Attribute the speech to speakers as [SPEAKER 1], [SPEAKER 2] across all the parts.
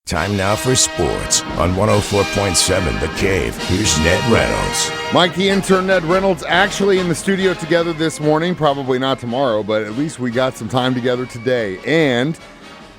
[SPEAKER 1] Time now for sports on 104.7 The Cave. Here's Ned Reynolds.
[SPEAKER 2] Mike, the intern, Ned Reynolds, actually in the studio together this morning. Probably not tomorrow, but at least we got some time together today. And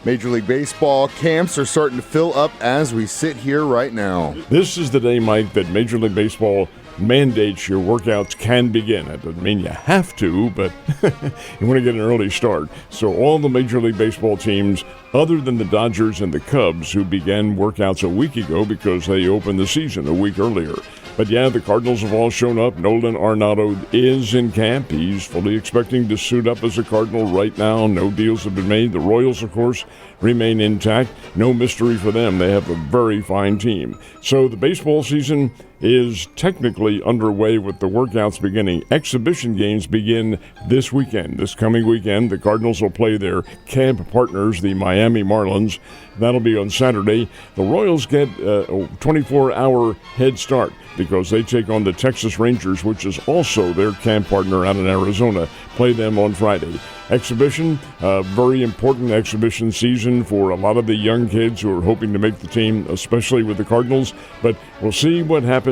[SPEAKER 2] Major League Baseball camps are starting to fill up as we sit here right now.
[SPEAKER 3] This is the day, Mike, that Major League Baseball mandates your workouts can begin. It doesn't mean you have to, but you want to get an early start. So all the Major League Baseball teams, other than the Dodgers and the Cubs, who began workouts a week ago because they opened the season a week earlier. But yeah, the Cardinals have all shown up. Nolan Arenado is in camp. He's fully expecting to suit up as a Cardinal right now. No deals have been made. The Royals, of course, remain intact. No mystery for them. They have a very fine team. So the baseball season is technically underway with the workouts beginning. Exhibition games begin this weekend. This coming weekend, the Cardinals will play their camp partners, the Miami Marlins. That'll be on Saturday. The Royals get a 24-hour head start because they take on the Texas Rangers, which is also their camp partner out in Arizona. Play them on Friday. Exhibition, very important exhibition season for a lot of the young kids who are hoping to make the team, especially with the Cardinals. But we'll see what happens.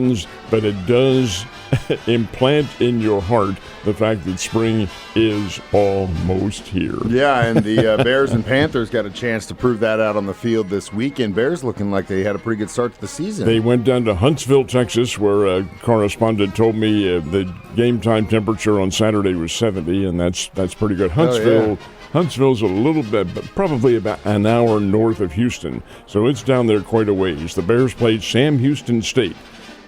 [SPEAKER 3] But it does implant in your heart the fact that spring is almost here.
[SPEAKER 2] Yeah, and the Bears and Panthers got a chance to prove that out on the field this weekend. Bears looking like they had a pretty good start to the season.
[SPEAKER 3] They went down to Huntsville, Texas, where a correspondent told me the game time temperature on Saturday was 70, and that's pretty good. Huntsville's a little bit, but probably about an hour north of Houston, so it's down there quite a ways. The Bears played Sam Houston State.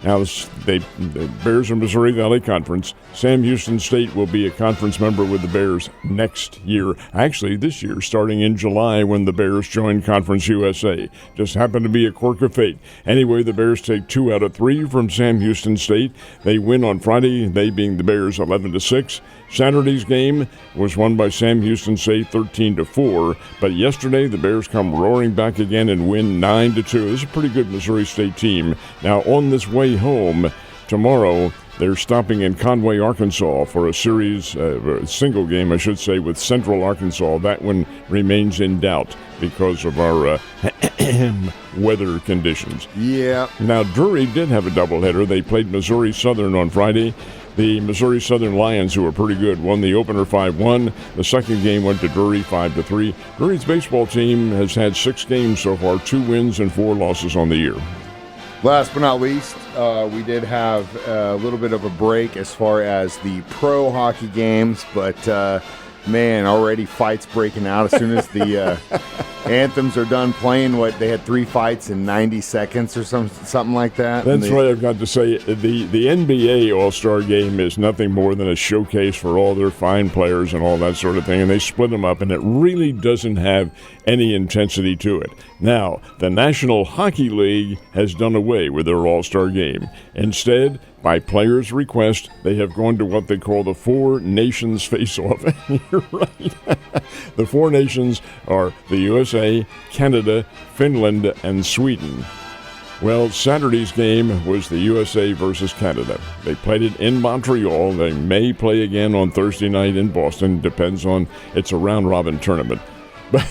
[SPEAKER 3] Now, the Bears are Missouri Valley Conference. Sam Houston State will be a conference member with the Bears next year. Actually, this year, starting in July when the Bears join Conference USA. Just happened to be a quirk of fate. Anyway, the Bears take 2 out of 3 from Sam Houston State. They win on Friday, they being the Bears 11-6. Saturday's game was won by Sam Houston State 13-4, but yesterday the Bears come roaring back again and win 9-2. This is a pretty good Missouri State team. Now on this way home tomorrow, they're stopping in Conway, Arkansas for a series, a single game, I should say, with Central Arkansas. That one remains in doubt because of our weather conditions.
[SPEAKER 2] Yeah.
[SPEAKER 3] Now, Drury did have a doubleheader. They played Missouri Southern on Friday. The Missouri Southern Lions, who are pretty good, won the opener 5-1. The second game went to Drury 5-3. Drury's baseball team has had 6 games so far, 2 wins and 4 losses on the year.
[SPEAKER 2] Last but not least, we did have a little bit of a break as far as the pro hockey games, but man, already fights breaking out as soon as the anthems are done playing. They had 3 fights in 90 seconds or something like that.
[SPEAKER 3] That's right. I've got to say, the NBA All-Star Game is nothing more than a showcase for all their fine players and all that sort of thing, and they split them up, and it really doesn't have any intensity to it. Now, the National Hockey League has done away with their All-Star Game. Instead, by players' request, they have gone to what they call the Four Nations Face-Off. You're right. The Four Nations are the USA, Canada, Finland, and Sweden. Well, Saturday's game was the USA versus Canada. They played it in Montreal. They may play again on Thursday night in Boston. Depends on, it's a round-robin tournament. But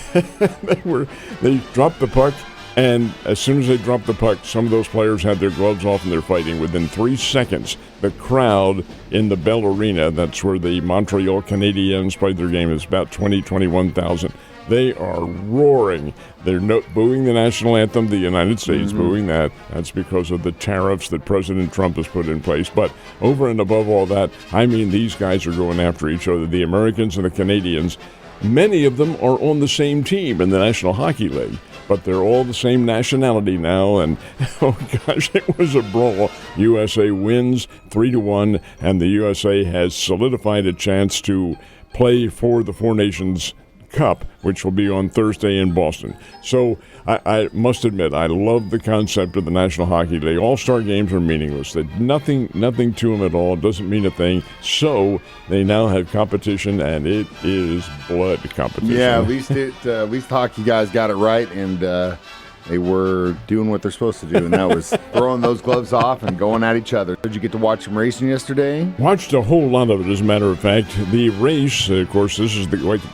[SPEAKER 3] they dropped the puck. And as soon as they dropped the puck, some of those players had their gloves off and they're fighting. Within 3 seconds, the crowd in the Bell Arena, that's where the Montreal Canadiens played their game, is about 21,000. They are roaring. They're booing the national anthem, the United States, booing that. That's because of the tariffs that President Trump has put in place. But over and above all that, I mean, these guys are going after each other, the Americans and the Canadians. Many of them are on the same team in the National Hockey League, but they're all the same nationality now, and oh gosh, it was a brawl. USA wins 3-1, and the USA has solidified a chance to play for the Four Nations Cup, which will be on Thursday in Boston. So I must admit, I love the concept of the National Hockey League. All-star games are meaningless. Nothing to them at all. It doesn't mean a thing. So they now have competition, and it is blood competition.
[SPEAKER 2] Yeah, at least hockey guys got it right, and they were doing what they're supposed to do, and that was throwing those gloves off and going at each other. Did you get to watch some racing yesterday?
[SPEAKER 3] Watched a whole lot of it, as a matter of fact. The race, of course, this is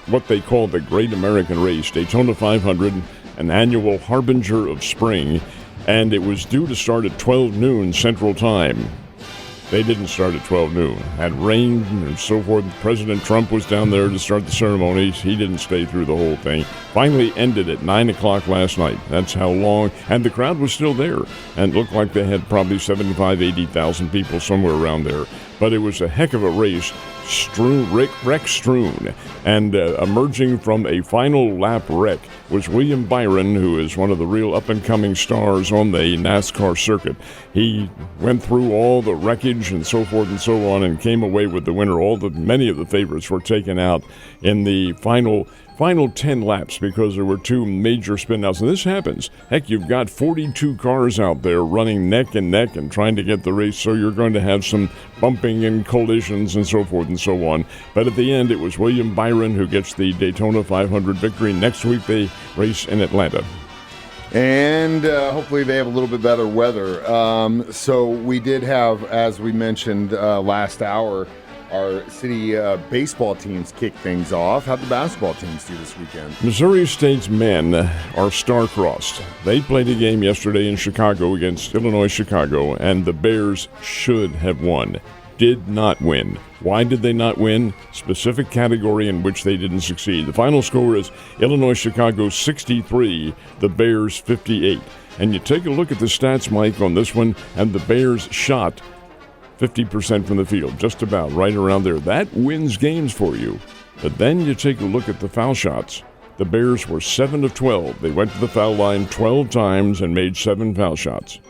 [SPEAKER 3] what they call the Great American Race, Daytona 500. an annual harbinger of spring, and it was due to start at 12 noon Central Time. They didn't start at 12 noon. Had rained and so forth. President Trump was down there to start the ceremonies. He didn't stay through the whole thing. Finally ended at 9 o'clock last night. That's how long. And the crowd was still there. And it looked like they had probably 75, 80,000 people somewhere around there. But it was a heck of a race. Wreck strewn. And emerging from a final lap wreck was William Byron, who is one of the real up-and-coming stars on the NASCAR circuit. He went through all the wreckage and so forth and so on and came away with the winner. Many of the favorites were taken out in the final 10 laps because there were two major spin-outs. And this happens. Heck, you've got 42 cars out there running neck and neck and trying to get the race, so you're going to have some bumping and collisions and so forth and so on. But at the end, it was William Byron who gets the Daytona 500 victory. Next week, they race in Atlanta.
[SPEAKER 2] And hopefully they have a little bit better weather. So we did have, as we mentioned last hour, our city baseball teams kick things off. How'd the basketball teams do this weekend?
[SPEAKER 3] Missouri State's men are star-crossed. They played a game yesterday in Chicago against Illinois Chicago, and the Bears should have won. Did not win. Why did they not win? Specific category in which they didn't succeed. The final score is Illinois Chicago 63, the Bears 58. And you take a look at the stats, Mike, on this one, and the Bears shot 50% from the field, just about right around there. That wins games for you. But then you take a look at the foul shots. The Bears were 7 of 12. They went to the foul line 12 times and made 7 foul shots.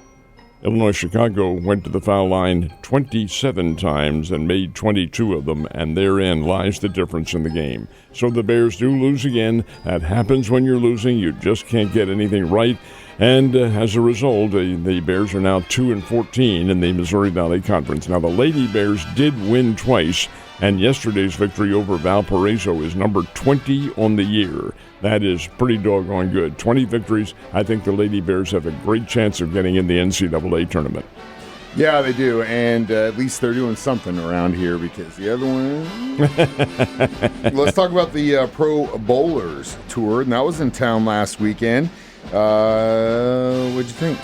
[SPEAKER 3] Illinois Chicago went to the foul line 27 times and made 22 of them, and therein lies the difference in the game. So the Bears do lose again. That happens when you're losing. You just can't get anything right. And as a result, the Bears are now 2-14 in the Missouri Valley Conference. Now, the Lady Bears did win twice, and yesterday's victory over Valparaiso is number 20 on the year. That is pretty doggone good. 20 victories. I think the Lady Bears have a great chance of getting in the NCAA tournament.
[SPEAKER 2] Yeah, they do, and at least they're doing something around here because the other one... Let's talk about the Pro Bowlers Tour, and that was in town last weekend. What'd you think?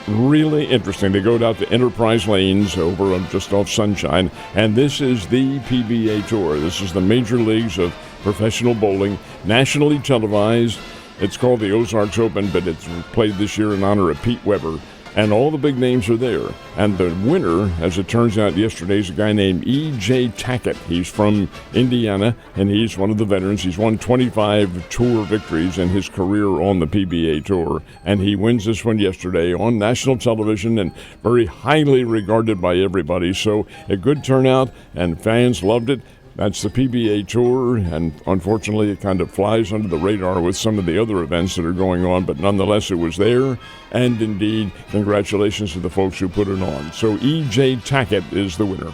[SPEAKER 3] Really interesting. They go down to Enterprise Lanes over just off Sunshine, and this is the PBA Tour. This is the major leagues of professional bowling, nationally televised. It's called the Ozarks Open, but it's played this year in honor of Pete Weber. And all the big names are there. And the winner, as it turns out yesterday, is a guy named E.J. Tackett. He's from Indiana, and he's one of the veterans. He's won 25 tour victories in his career on the PBA Tour. And he wins this one yesterday on national television and very highly regarded by everybody. So a good turnout, and fans loved it. That's the PBA Tour, and unfortunately it kind of flies under the radar with some of the other events that are going on, but nonetheless it was there, and indeed, congratulations to the folks who put it on. So E.J. Tackett is the winner.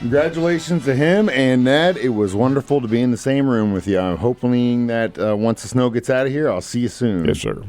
[SPEAKER 2] Congratulations to him, and Ned, it was wonderful to be in the same room with you. I'm hoping that once the snow gets out of here, I'll see you soon.
[SPEAKER 3] Yes, sir.